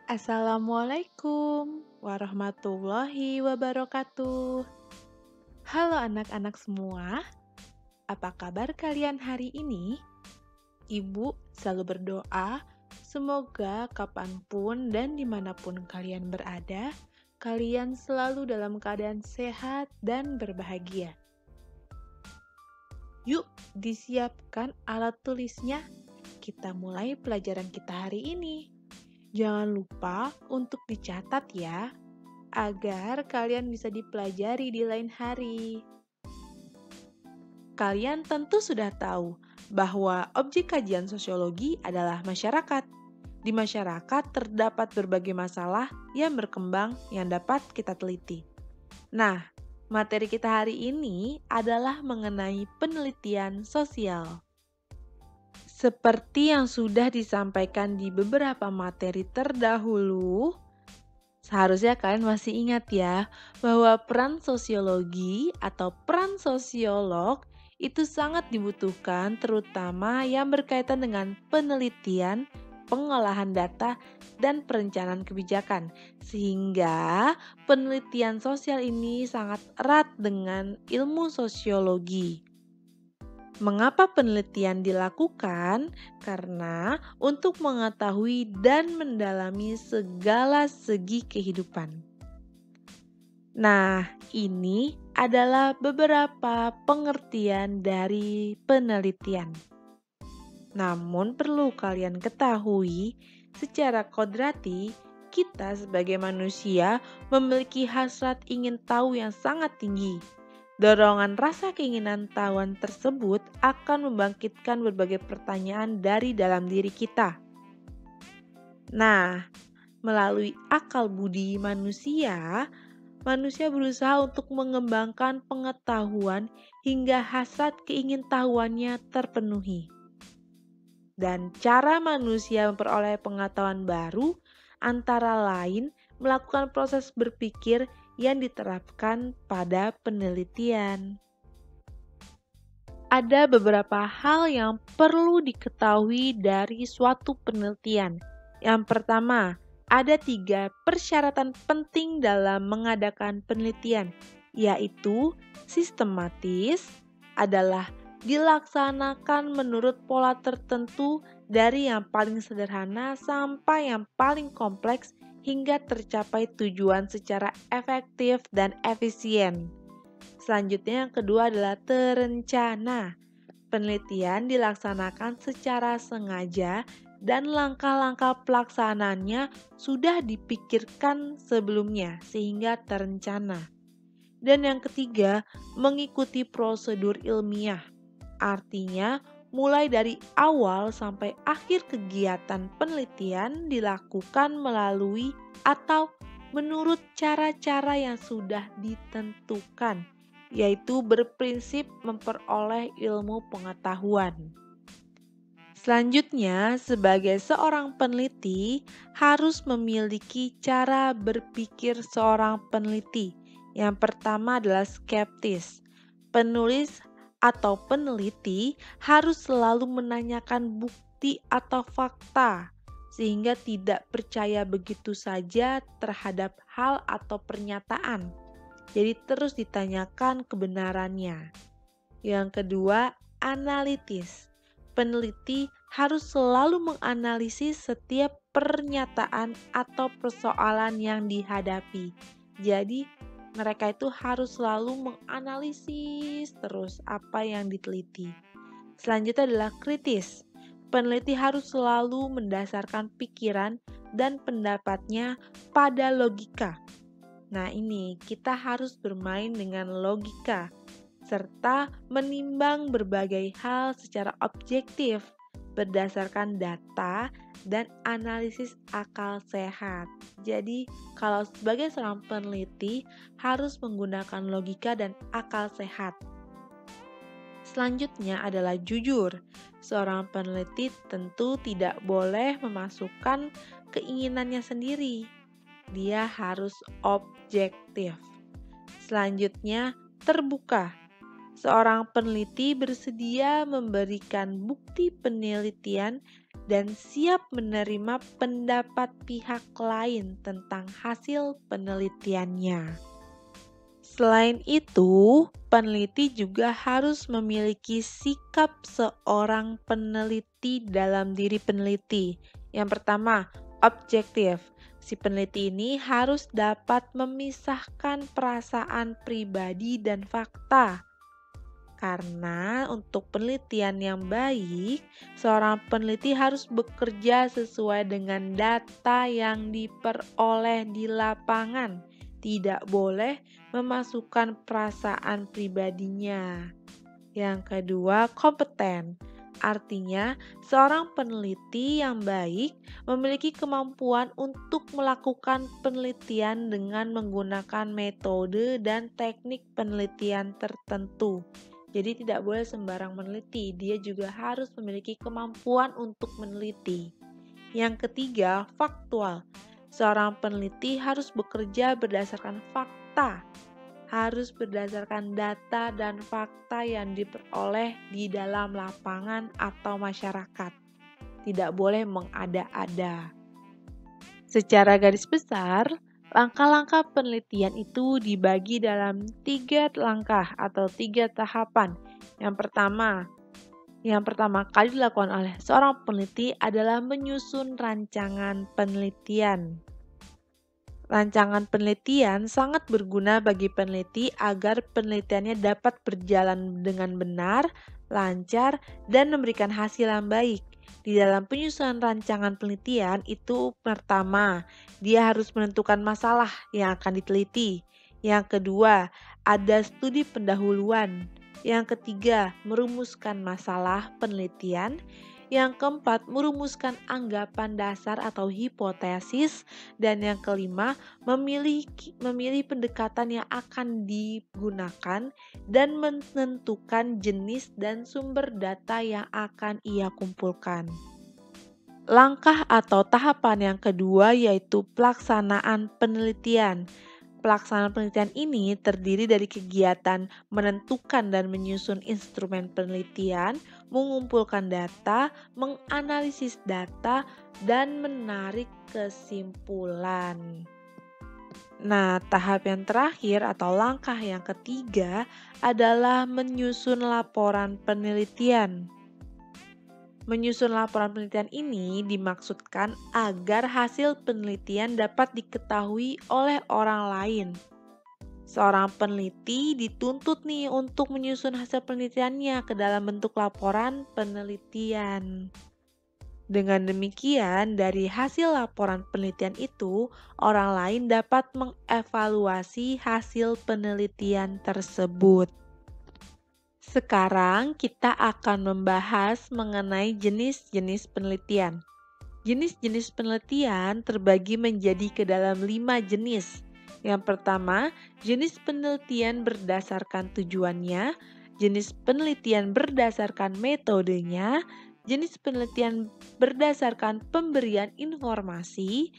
Assalamualaikum warahmatullahi wabarakatuh. Halo anak-anak semua, apa kabar kalian hari ini? Ibu selalu berdoa, semoga kapanpun dan dimanapun kalian berada, kalian selalu dalam keadaan sehat dan berbahagia. Yuk, disiapkan alat tulisnya. Kita mulai pelajaran kita hari ini. Jangan lupa untuk dicatat ya, agar kalian bisa dipelajari di lain hari. Kalian tentu sudah tahu bahwa objek kajian sosiologi adalah masyarakat. Di masyarakat terdapat berbagai masalah yang berkembang yang dapat kita teliti. Nah, materi kita hari ini adalah mengenai penelitian sosial. Seperti yang sudah disampaikan di beberapa materi terdahulu, seharusnya kalian masih ingat ya, bahwa peran sosiologi atau peran sosiolog itu sangat dibutuhkan, terutama yang berkaitan dengan penelitian, pengolahan data, dan perencanaan kebijakan. Sehingga penelitian sosial ini sangat erat dengan ilmu sosiologi. Mengapa penelitian dilakukan? Karena untuk mengetahui dan mendalami segala segi kehidupan. Nah, ini adalah beberapa pengertian dari penelitian. Namun perlu kalian ketahui, secara kodrati, kita sebagai manusia memiliki hasrat ingin tahu yang sangat tinggi. Dorongan rasa keinginan tahuan tersebut akan membangkitkan berbagai pertanyaan dari dalam diri kita. Nah, melalui akal budi manusia, manusia berusaha untuk mengembangkan pengetahuan hingga hasrat keingintahuannya terpenuhi. Dan cara manusia memperoleh pengetahuan baru antara lain melakukan proses berpikir yang diterapkan pada penelitian. Ada beberapa hal yang perlu diketahui dari suatu penelitian. Yang pertama, ada 3 persyaratan penting dalam mengadakan penelitian, yaitu sistematis, adalah dilaksanakan menurut pola tertentu dari yang paling sederhana sampai yang paling kompleks hingga tercapai tujuan secara efektif dan efisien. Selanjutnya yang kedua adalah terencana. Penelitian dilaksanakan secara sengaja dan langkah-langkah pelaksanaannya sudah dipikirkan sebelumnya sehingga terencana. Dan yang ketiga, mengikuti prosedur ilmiah. Artinya, mulai dari awal sampai akhir kegiatan penelitian dilakukan melalui atau menurut cara-cara yang sudah ditentukan, yaitu berprinsip memperoleh ilmu pengetahuan. Selanjutnya, sebagai seorang peneliti harus memiliki cara berpikir seorang peneliti. Yang pertama adalah skeptis. Penulis atau peneliti harus selalu menanyakan bukti atau fakta, sehingga tidak percaya begitu saja terhadap hal atau pernyataan. Jadi terus ditanyakan kebenarannya. Yang kedua, analitis. Peneliti harus selalu menganalisis setiap pernyataan atau persoalan yang dihadapi. Jadi, mereka itu harus selalu menganalisis terus apa yang diteliti. Selanjutnya adalah kritis. Peneliti harus selalu mendasarkan pikiran dan pendapatnya pada logika. Nah, ini kita harus bermain dengan logika serta menimbang berbagai hal secara objektif berdasarkan data dan analisis akal sehat. Jadi, kalau sebagai seorang peneliti harus menggunakan logika dan akal sehat. Selanjutnya adalah jujur. Seorang peneliti tentu tidak boleh memasukkan keinginannya sendiri. Dia harus objektif. Selanjutnya, terbuka. Seorang peneliti bersedia memberikan bukti penelitian dan siap menerima pendapat pihak lain tentang hasil penelitiannya. Selain itu, peneliti juga harus memiliki sikap seorang peneliti dalam diri peneliti. Yang pertama, objektif. Si peneliti ini harus dapat memisahkan perasaan pribadi dan fakta. Karena untuk penelitian yang baik, seorang peneliti harus bekerja sesuai dengan data yang diperoleh di lapangan. Tidak boleh memasukkan perasaan pribadinya. Yang kedua, kompeten. Artinya, seorang peneliti yang baik memiliki kemampuan untuk melakukan penelitian dengan menggunakan metode dan teknik penelitian tertentu. Jadi tidak boleh sembarang meneliti, dia juga harus memiliki kemampuan untuk meneliti. Yang ketiga, faktual. Seorang peneliti harus bekerja berdasarkan fakta, harus berdasarkan data dan fakta yang diperoleh di dalam lapangan atau masyarakat. Tidak boleh mengada-ada. Secara garis besar, langkah-langkah penelitian itu dibagi dalam 3 langkah atau 3 tahapan. Yang pertama kali dilakukan oleh seorang peneliti adalah menyusun rancangan penelitian. Rancangan penelitian sangat berguna bagi peneliti agar penelitiannya dapat berjalan dengan benar, lancar, dan memberikan hasil yang baik. Di dalam penyusunan rancangan penelitian itu pertama, dia harus menentukan masalah yang akan diteliti. Yang kedua, ada studi pendahuluan. Yang ketiga, merumuskan masalah penelitian. Yang keempat, merumuskan anggapan dasar atau hipotesis. Dan yang kelima, memilih pendekatan yang akan digunakan dan menentukan jenis dan sumber data yang akan ia kumpulkan. Langkah atau tahapan yang kedua yaitu pelaksanaan penelitian. Pelaksanaan penelitian ini terdiri dari kegiatan menentukan dan menyusun instrumen penelitian, mengumpulkan data, menganalisis data, dan menarik kesimpulan. Nah, tahap yang terakhir atau langkah yang ketiga adalah menyusun laporan penelitian. Menyusun laporan penelitian ini dimaksudkan agar hasil penelitian dapat diketahui oleh orang lain. Seorang peneliti dituntut nih untuk menyusun hasil penelitiannya ke dalam bentuk laporan penelitian. Dengan demikian, dari hasil laporan penelitian itu, orang lain dapat mengevaluasi hasil penelitian tersebut. Sekarang kita akan membahas mengenai jenis-jenis penelitian. Jenis-jenis penelitian terbagi menjadi ke dalam 5 jenis. Yang pertama, jenis penelitian berdasarkan tujuannya, jenis penelitian berdasarkan metodenya, jenis penelitian berdasarkan pemberian informasi.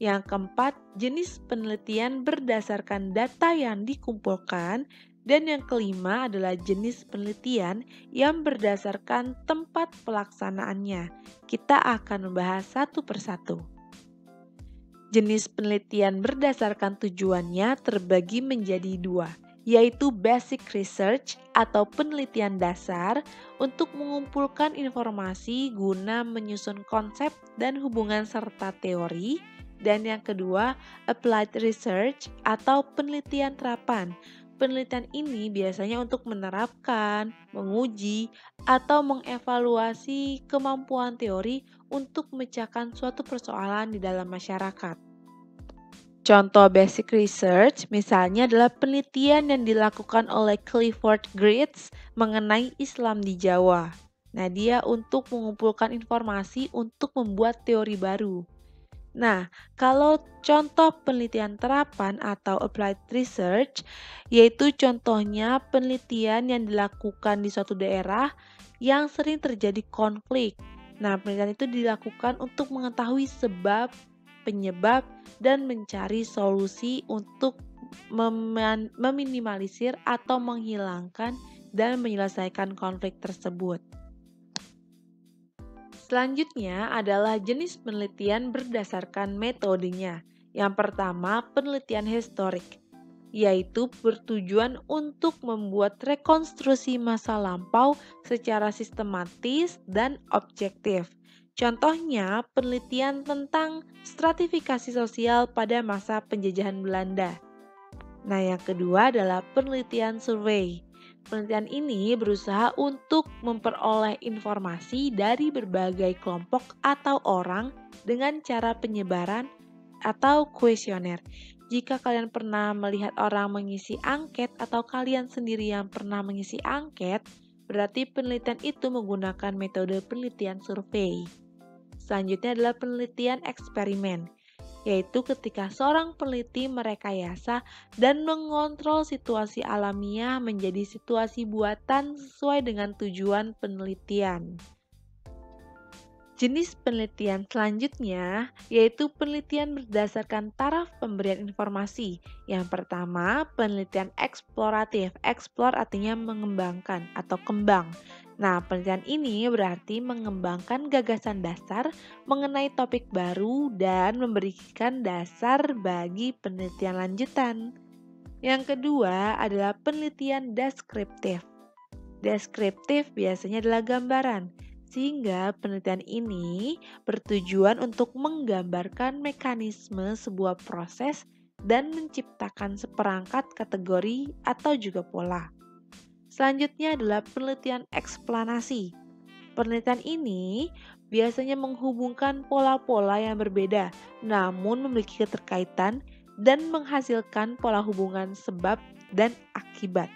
Yang keempat, jenis penelitian berdasarkan data yang dikumpulkan. Dan yang kelima adalah jenis penelitian yang berdasarkan tempat pelaksanaannya. Kita akan membahas satu persatu. Jenis penelitian berdasarkan tujuannya terbagi menjadi 2, yaitu basic research atau penelitian dasar untuk mengumpulkan informasi guna menyusun konsep dan hubungan serta teori. Dan yang kedua, applied research atau penelitian terapan. Penelitian ini biasanya untuk menerapkan, menguji, atau mengevaluasi kemampuan teori untuk memecahkan suatu persoalan di dalam masyarakat. Contoh basic research misalnya adalah penelitian yang dilakukan oleh Clifford Geertz mengenai Islam di Jawa. Nah, dia untuk mengumpulkan informasi untuk membuat teori baru. Nah, kalau contoh penelitian terapan atau applied research, yaitu contohnya penelitian yang dilakukan di suatu daerah yang sering terjadi konflik. Nah, penelitian itu dilakukan untuk mengetahui sebab, penyebab, dan mencari solusi untuk meminimalisir atau menghilangkan dan menyelesaikan konflik tersebut. Selanjutnya adalah jenis penelitian berdasarkan metodenya. Yang pertama, penelitian historik, yaitu bertujuan untuk membuat rekonstruksi masa lampau secara sistematis dan objektif. Contohnya, penelitian tentang stratifikasi sosial pada masa penjajahan Belanda. Nah, yang kedua adalah penelitian survei. Penelitian ini berusaha untuk memperoleh informasi dari berbagai kelompok atau orang dengan cara penyebaran atau kuesioner. Jika kalian pernah melihat orang mengisi angket atau kalian sendiri yang pernah mengisi angket, berarti penelitian itu menggunakan metode penelitian survei. Selanjutnya adalah penelitian eksperimen, yaitu ketika seorang peneliti merekayasa dan mengontrol situasi alamiah menjadi situasi buatan sesuai dengan tujuan penelitian. Jenis penelitian selanjutnya yaitu penelitian berdasarkan taraf pemberian informasi. Yang pertama, penelitian eksploratif. Explore artinya mengembangkan atau kembang. Nah, penelitian ini berarti mengembangkan gagasan dasar mengenai topik baru dan memberikan dasar bagi penelitian lanjutan. Yang kedua adalah penelitian deskriptif. Deskriptif biasanya adalah gambaran, sehingga penelitian ini bertujuan untuk menggambarkan mekanisme sebuah proses dan menciptakan seperangkat kategori atau juga pola. Selanjutnya adalah penelitian eksplanasi. Penelitian ini biasanya menghubungkan pola-pola yang berbeda, namun memiliki keterkaitan dan menghasilkan pola hubungan sebab dan akibat.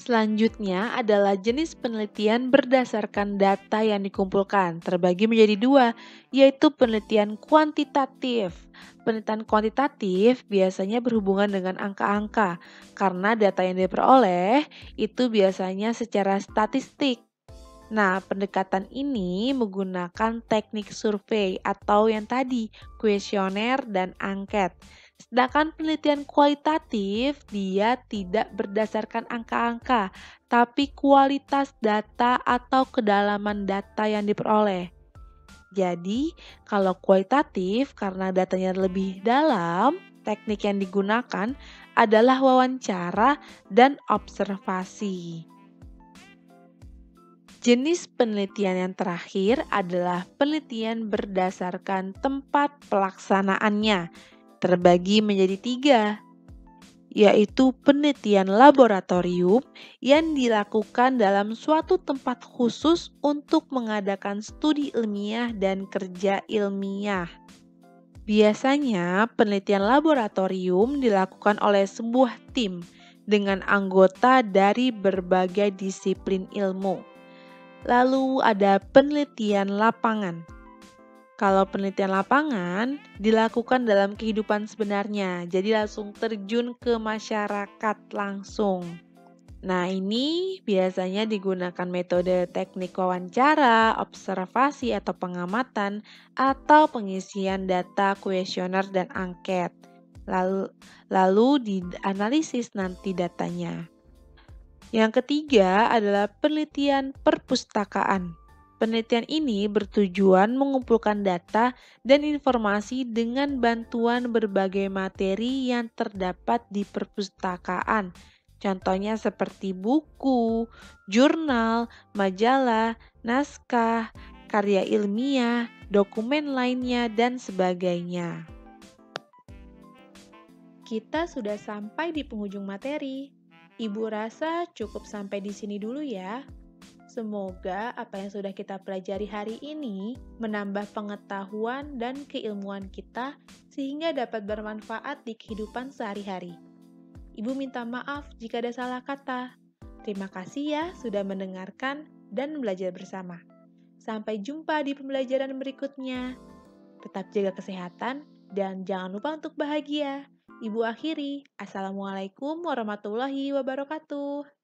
Selanjutnya adalah jenis penelitian berdasarkan data yang dikumpulkan, terbagi menjadi dua, yaitu penelitian kuantitatif. Penelitian kuantitatif biasanya berhubungan dengan angka-angka, karena data yang diperoleh itu biasanya secara statistik. Nah, pendekatan ini menggunakan teknik survei atau yang tadi, kuesioner dan angket. Sedangkan penelitian kualitatif, dia tidak berdasarkan angka-angka, tapi kualitas data atau kedalaman data yang diperoleh. Jadi, kalau kualitatif karena datanya lebih dalam, teknik yang digunakan adalah wawancara dan observasi. Jenis penelitian yang terakhir adalah penelitian berdasarkan tempat pelaksanaannya, terbagi menjadi tiga, yaitu penelitian laboratorium yang dilakukan dalam suatu tempat khusus untuk mengadakan studi ilmiah dan kerja ilmiah. Biasanya penelitian laboratorium dilakukan oleh sebuah tim dengan anggota dari berbagai disiplin ilmu. Lalu ada penelitian lapangan. Kalau penelitian lapangan dilakukan dalam kehidupan sebenarnya, jadi langsung terjun ke masyarakat langsung. Nah, ini biasanya digunakan metode teknik wawancara, observasi atau pengamatan, atau pengisian data kuesioner dan angket. Lalu dianalisis nanti datanya. Yang ketiga adalah penelitian perpustakaan. Penelitian ini bertujuan mengumpulkan data dan informasi dengan bantuan berbagai materi yang terdapat di perpustakaan. Contohnya seperti buku, jurnal, majalah, naskah, karya ilmiah, dokumen lainnya, dan sebagainya. Kita sudah sampai di penghujung materi. Ibu rasa cukup sampai di sini dulu ya. Semoga apa yang sudah kita pelajari hari ini menambah pengetahuan dan keilmuan kita sehingga dapat bermanfaat di kehidupan sehari-hari. Ibu minta maaf jika ada salah kata. Terima kasih ya sudah mendengarkan dan belajar bersama. Sampai jumpa di pembelajaran berikutnya. Tetap jaga kesehatan dan jangan lupa untuk bahagia. Ibu akhiri, Assalamualaikum warahmatullahi wabarakatuh.